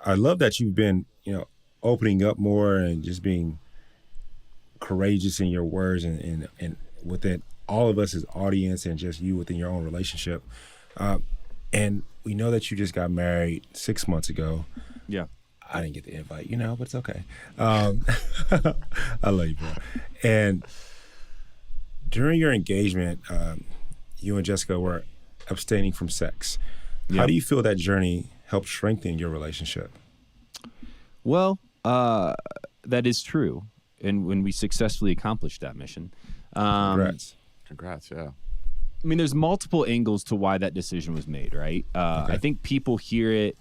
I love that you've been, opening up more and just being courageous in your words and within all of us as audience and just you within your own relationship. And we know that you just got married 6 months ago. Yeah. I didn't get the invite, but it's okay. I love you, bro. And during your engagement, you and Jessica were abstaining from sex. Yep. How do you feel that journey helped strengthen your relationship? Well, that is true. And when we successfully accomplished that mission. Congrats, yeah. I mean, there's multiple angles to why that decision was made, right? Okay. I think people hear it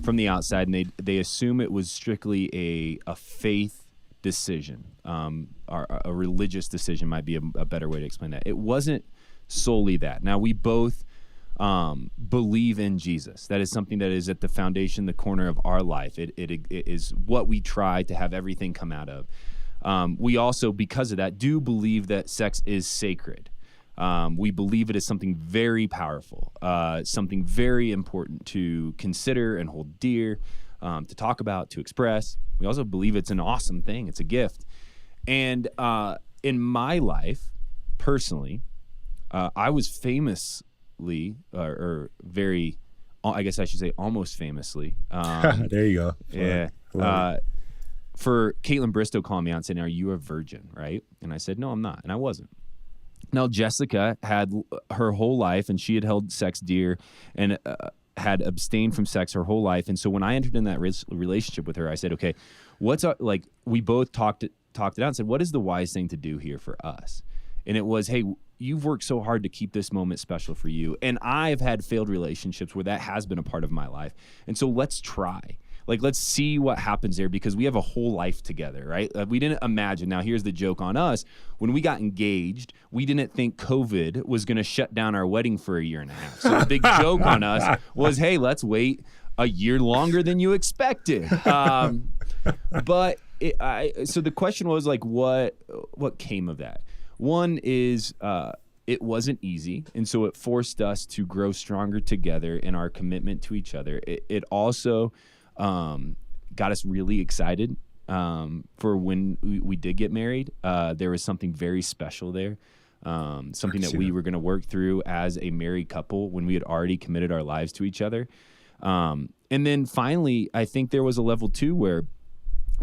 from the outside and they assume it was strictly a faith decision. Or a religious decision might be a better way to explain that. It wasn't solely that. Now, we both believe in Jesus. That is something that is at the foundation, the corner of our life. It is what we try to have everything come out of. We also, because of that, do believe that sex is sacred. We believe it is something very powerful, something very important to consider and hold dear, to talk about, to express. We also believe it's an awesome thing. It's a gift. And in my life, personally, I was famously, or very, I guess I should say almost famously. There you go. Yeah. For Caitlin Bristow calling me out and saying, "Are you a virgin?" Right? And I said, "No, I'm not," and I wasn't. Now, Jessica had her whole life, and she had held sex dear and had abstained from sex her whole life. And so when I entered in that relationship with her, I said, "Okay, we both talked it out and said, what is the wise thing to do here for us?" And it was, "Hey, you've worked so hard to keep this moment special for you. And I've had failed relationships where that has been a part of my life. And so let's try. Let's see what happens there because we have a whole life together, right?" We didn't imagine. Now, here's the joke on us. When we got engaged, we didn't think COVID was going to shut down our wedding for a year and a half. So the big joke on us was, hey, let's wait a year longer than you expected. But so the question was what came of that? One is it wasn't easy, and so it forced us to grow stronger together in our commitment to each other. It also got us really excited for when we did get married. There was something very special there, something that we were going to work through as a married couple when we had already committed our lives to each other. And then finally, I think there was a level two where,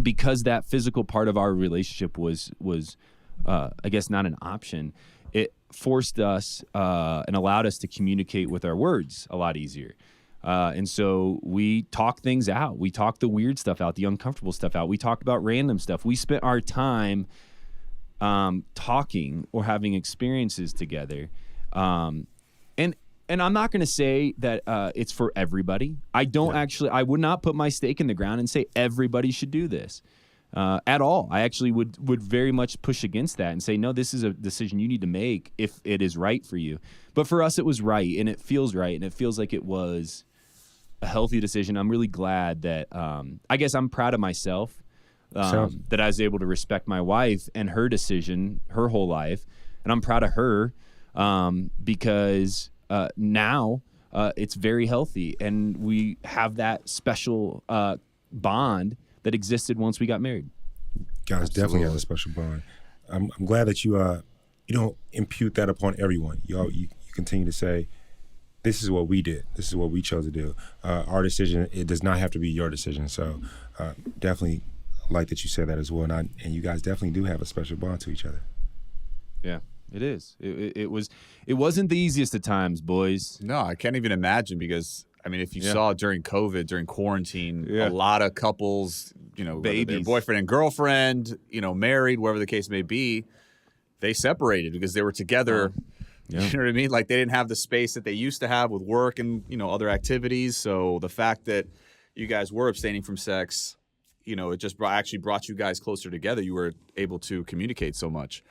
because that physical part of our relationship was I guess not an option, it forced us and allowed us to communicate with our words a lot easier. And so we talked things out. We talked the weird stuff out, the uncomfortable stuff out. We talked about random stuff. We spent our time talking or having experiences together. And I'm not going to say that it's for everybody. I would not put my stake in the ground and say everybody should do this at all. I actually would very much push against that and say, no, this is a decision you need to make if it is right for you. But for us, it was right, and it feels right, and it feels like it was a healthy decision. I'm really glad that I guess I'm proud of myself that I was able to respect my wife and her decision her whole life. And I'm proud of her because now it's very healthy, and we have that special bond that existed once we got married. Guys definitely have a special bond. I'm glad that you don't impute that upon everyone. You continue to say, this is what we did. This is what we chose to do. Our decision, it does not have to be your decision. So definitely like that you said that as well. And you guys definitely do have a special bond to each other. Yeah, it is. It wasn't the easiest of times, boys. No, I can't even imagine because, I mean, if you saw during COVID, during quarantine, a lot of couples, babies, boyfriend and girlfriend, married, whatever the case may be, they separated because they were together. You know what I mean? Like they didn't have the space that they used to have with work and, other activities. So the fact that you guys were abstaining from sex, it just actually brought you guys closer together. You were able to communicate so much.